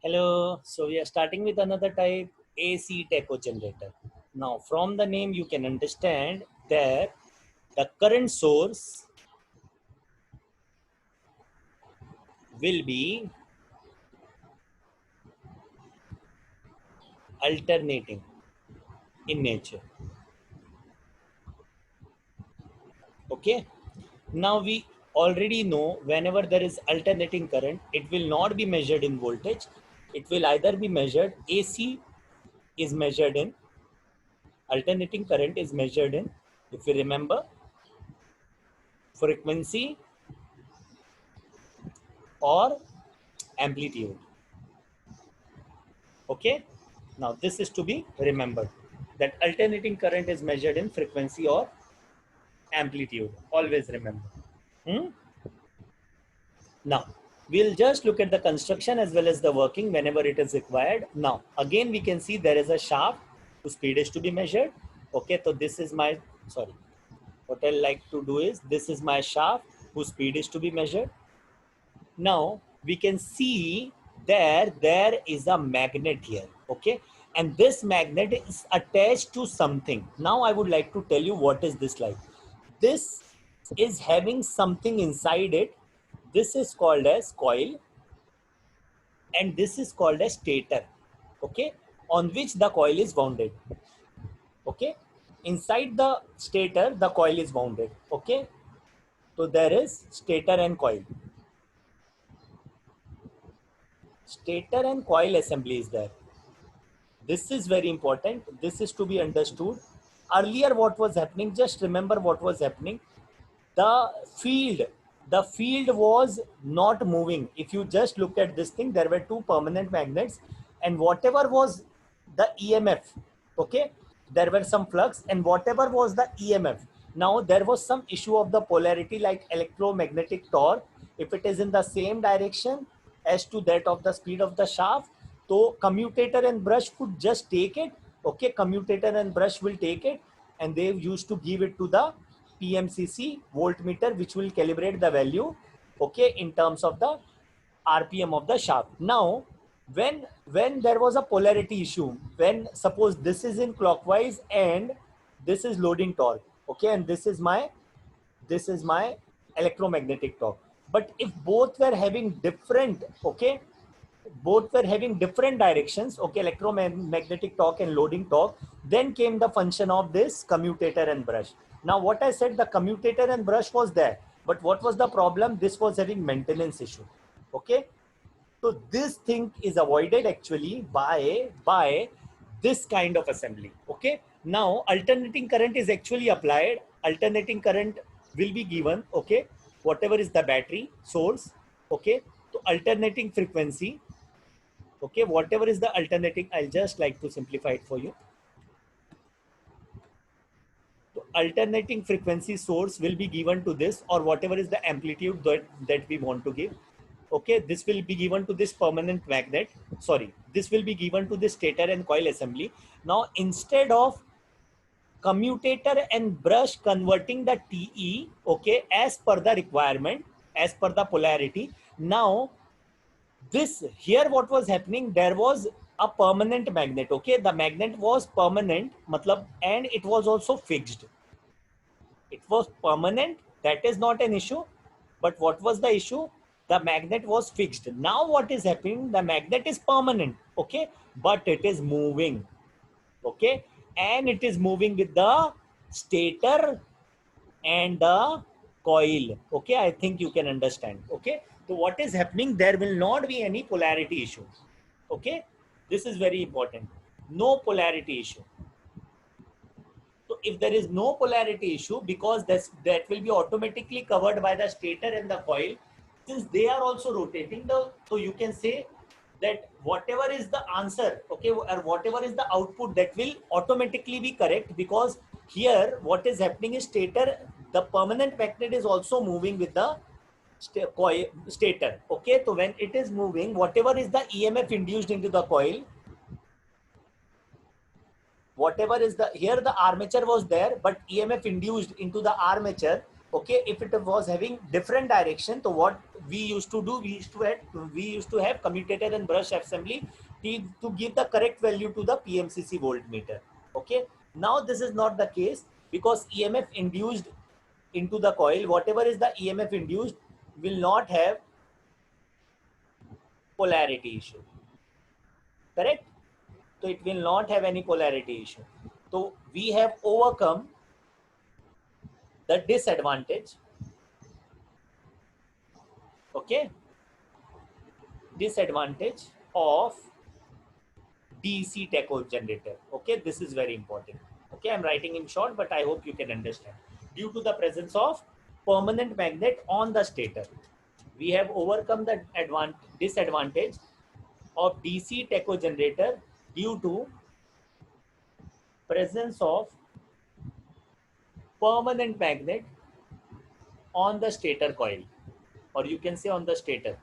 Hello, so we are starting with another type AC tacho generator. Now, from the name, you can understand that the current source will be alternating in nature. Okay, now we already know whenever there is alternating current, it will not be measured in voltage, it will either be measured AC is measured in alternating current is measured in, if you remember, frequency or amplitude. Okay, now this is to be remembered that alternating current is measured in frequency or amplitude. Always remember. Hmm? Now we'll just look at the construction as well as the working whenever it is required. Now again we can see there is a shaft whose speed is to be measured. Okay, so this is my sorry. What I like to do is this is my shaft whose speed is to be measured. Now we can see there is a magnet here. Okay, and this magnet is attached to something. Now I would like to tell you what is this like. This is having something inside it. This is called as coil and this is called as stator. Okay, on which the coil is wounded. Okay, inside the stator the coil is wounded. Okay, so there is stator and coil. Stator and coil assembly is there. This is very important. This is to be understood. Earlier what was happening, just remember what was happening. the field the field was not moving. If you just look at this thing, there were two permanent magnets and whatever was the EMF, okay, there were some flux and whatever was the EMF, now there was some issue of the polarity like electromagnetic torque. If it is in the same direction as to that of the speed of the shaft, so commutator and brush could just take it. Okay, commutator and brush will take it and they used to give it to the PMCC voltmeter, which will calibrate the value, okay, in terms of the RPM of the shaft. Now, when there was a polarity issue, when suppose this is in clockwise and this is loading torque, okay, and this is my electromagnetic torque. But if both were having different, okay, both were having different directions, okay, electromagnetic torque and loading torque, then came the function of this commutator and brush. Now what I said, the commutator and brush was there, but what was the problem? This was having maintenance issue. Okay, so this thing is avoided actually by this kind of assembly. Okay, now alternating current is actually applied. Alternating current will be given, okay, whatever is the battery source. Okay, so alternating frequency. Okay, whatever is the alternating, I'll just like to simplify it for you. So alternating frequency source will be given to this or whatever is the amplitude that we want to give. Okay, this will be given to this permanent magnet. Sorry, this will be given to this stator and coil assembly. Now instead of commutator and brush converting the TE, okay, as per the requirement, as per the polarity, now this here what was happening, there was a permanent magnet. Okay, the magnet was permanent matlab, and it was also fixed. It was permanent, that is not an issue, but what was the issue? The magnet was fixed. Now what is happening, the magnet is permanent, okay, but it is moving. Okay, and it is moving with the stator and the coil. Okay, I think you can understand. Okay, so what is happening, there will not be any polarity issue. Okay, this is very important. No polarity issue. So if there is no polarity issue, because that will be automatically covered by the stator and the coil, since they are also rotating the, so you can say that whatever is the answer, okay, or whatever is the output, that will automatically be correct, because here what is happening is stator, the permanent magnet is also moving with the coil stator. Okay, so when it is moving, whatever is the EMF induced into the coil, whatever is the, here the armature was there, but EMF induced into the armature, Okay, if it was having different direction, so what we used to do, we used to have commutator and brush assembly to give the correct value to the PMCC voltmeter. Okay, now this is not the case, because EMF induced into the coil, whatever is the EMF induced, will not have polarity issue. Correct? So it will not have any polarity issue. So we have overcome the disadvantage. Okay, disadvantage of DC tacho generator. Okay, this is very important. Okay, I'm writing in short, but I hope you can understand. Due to the presence of permanent magnet on the stator, we have overcome the disadvantage of DC tacho generator due to presence of permanent magnet on the stator coil, or you can say on the stator,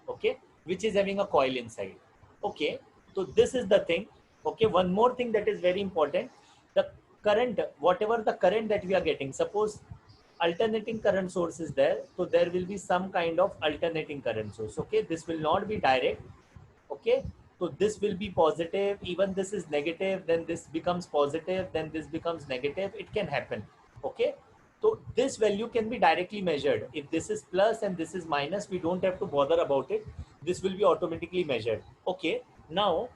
okay, which is having a coil inside. Okay, so this is the thing. Okay, one more thing that is very important, the current, whatever the current that we are getting, suppose alternating current source is there, so there will be some kind of alternating current source. Okay, this will not be direct. Okay, so this will be positive, even this is negative, then this becomes positive, then this becomes negative, it can happen. Okay, so this value can be directly measured. If this is plus and this is minus, we don't have to bother about it, this will be automatically measured. Okay, now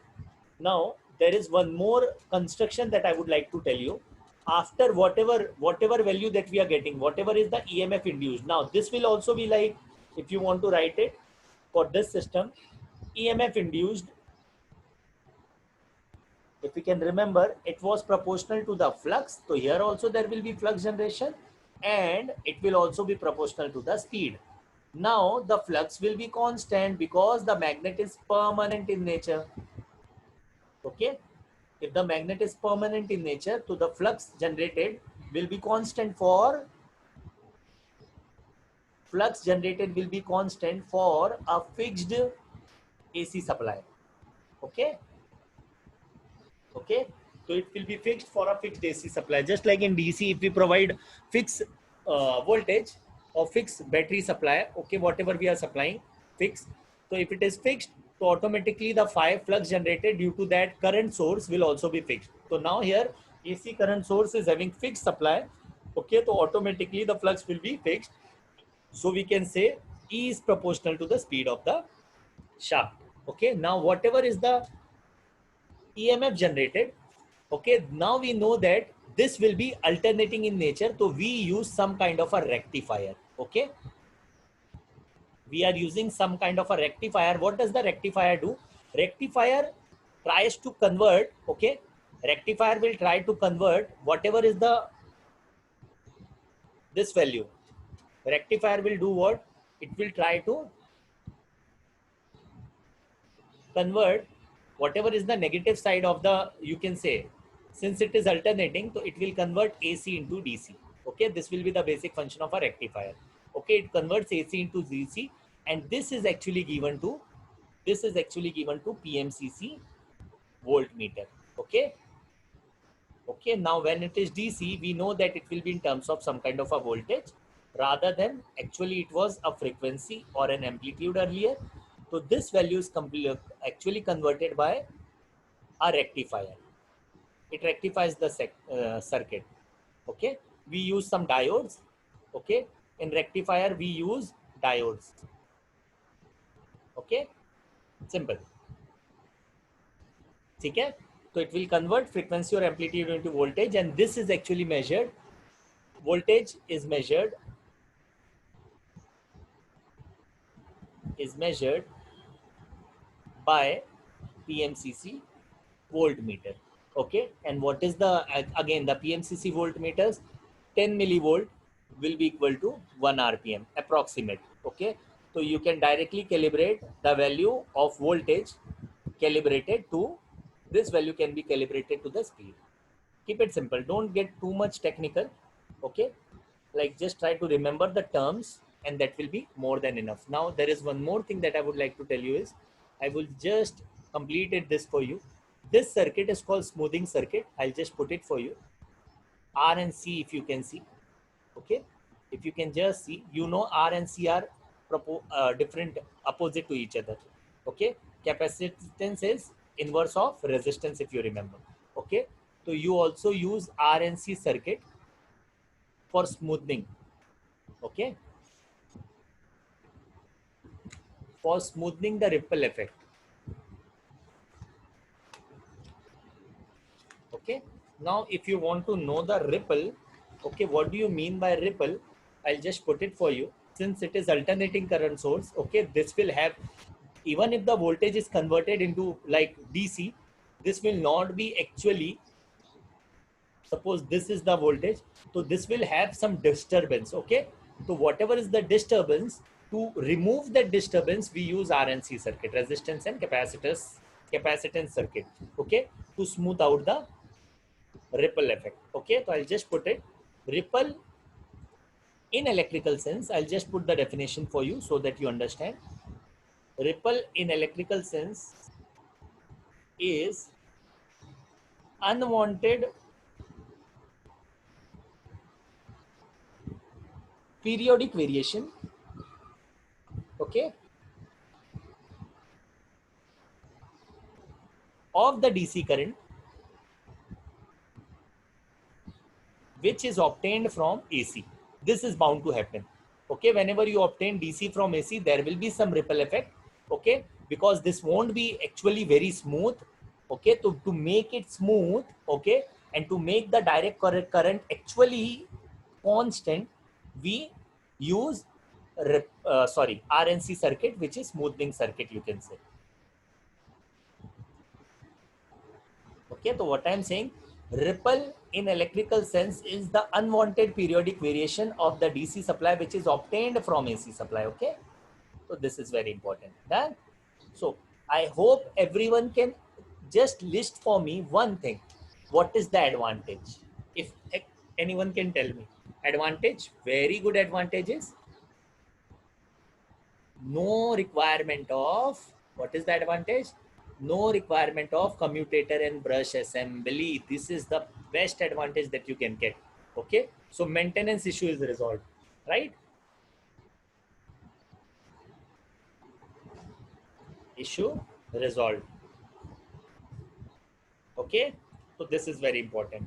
there is one more construction that I would like to tell you. After whatever value that we are getting, whatever is the EMF induced, now this will also be like, if you want to write it for this system, EMF induced, if we can remember, it was proportional to the flux. So here also there will be flux generation, and it will also be proportional to the speed. Now the flux will be constant because the magnet is permanent in nature. Okay, if the magnet is permanent in nature, so the flux generated will be constant for a fixed AC supply. Okay, okay, so it will be fixed for a fixed AC supply. Just like in DC, if we provide fixed voltage or fixed battery supply, okay, whatever we are supplying fixed, so if it is fixed, so automatically the flux generated due to that current source will also be fixed. So now here AC current source is having fixed supply. Okay, so automatically the flux will be fixed. So we can say E is proportional to the speed of the shaft. Okay, now whatever is the EMF generated, okay, now we know that this will be alternating in nature, so we use some kind of a rectifier. Okay, we are using some kind of a rectifier. What does the rectifier do? Rectifier tries to convert, okay, rectifier will try to convert whatever is the this value. Rectifier will do what? It will try to convert whatever is the negative side of the, you can say, since it is alternating, so it will convert AC into DC. Okay, this will be the basic function of a rectifier. Okay, it converts AC into DC, and this is actually given to PMCC voltmeter. Okay, okay, now when it is DC, we know that it will be in terms of some kind of a voltage, rather than actually it was a frequency or an amplitude earlier. So this value is actually converted by a rectifier. It rectifies the circuit. Okay, we use some diodes. Okay, in rectifier we use diodes. Okay, simple. ठीक है, so it will convert frequency or amplitude into voltage, and this is actually measured. Voltage is measured by PMCC voltmeter. Okay, and what is the, again, the PMCC voltmeters, 10 millivolt will be equal to 1 RPM approximate. Okay, so you can directly calibrate the value of voltage calibrated to, this value can be calibrated to the speed. Keep it simple, don't get too much technical. Okay, like just try to remember the terms, and that will be more than enough. Now there is one more thing that I would like to tell you is, I will just completed this for you. This circuit is called smoothing circuit. I'll just put it for you, R and C, if you can see. Okay, If you can just see, you know, R and C are different, opposite to each other. Okay, capacitance is inverse of resistance, if you remember. Okay, so you also use R and C circuit for smoothing. Okay, for smoothing the ripple effect. Okay, now if you want to know the ripple, okay, what do you mean by ripple? I'll just put it for you. Since it is alternating current source, okay, this will have, even if the voltage is converted into like DC, this will not be actually, suppose this is the voltage, so this will have some disturbance. Okay, so whatever is the disturbance, to remove that disturbance, we use RNC circuit, resistance and capacitance circuit. Okay, to smooth out the ripple effect. Okay, so I'll just put it, ripple in electrical sense, I'll just put the definition for you so that you understand. Ripple in electrical sense is unwanted periodic variation, okay, of the DC current which is obtained from AC. This is bound to happen. Okay, whenever you obtain DC from AC, there will be some ripple effect. Okay, because this won't be actually very smooth. Okay, to make it smooth, okay, and to make the direct current actually constant, we use RNC circuit, which is smoothing circuit, you can say. Okay, so what I'm saying, ripple in electrical sense is the unwanted periodic variation of the DC supply which is obtained from AC supply. Okay, so this is very important. Done. So I hope everyone can just list for me one thing. What is the advantage? If anyone can tell me, advantage, very good advantages. No requirement of, what is the advantage? No requirement of commutator and brush assembly. This is the best advantage that you can get. Okay, so maintenance issue is resolved, right? Issue resolved. Okay, so this is very important.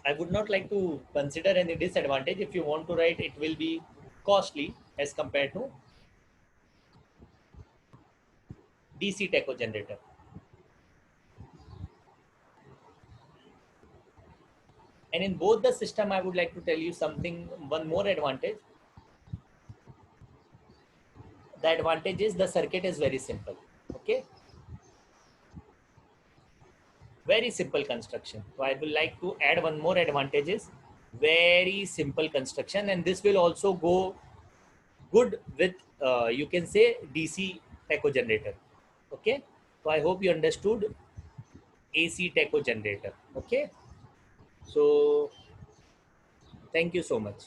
I would not like to consider any disadvantage. If you want to write, it will be costly as compared to DC tacho generator. And in both the system, I would like to tell you something, one more advantage. The advantage is the circuit is very simple. Okay, very simple construction. So I would like to add one more advantage is very simple construction, and this will also go good with you can say DC tacho generator. Okay, so I hope you understood AC tacho generator. Okay, so thank you so much.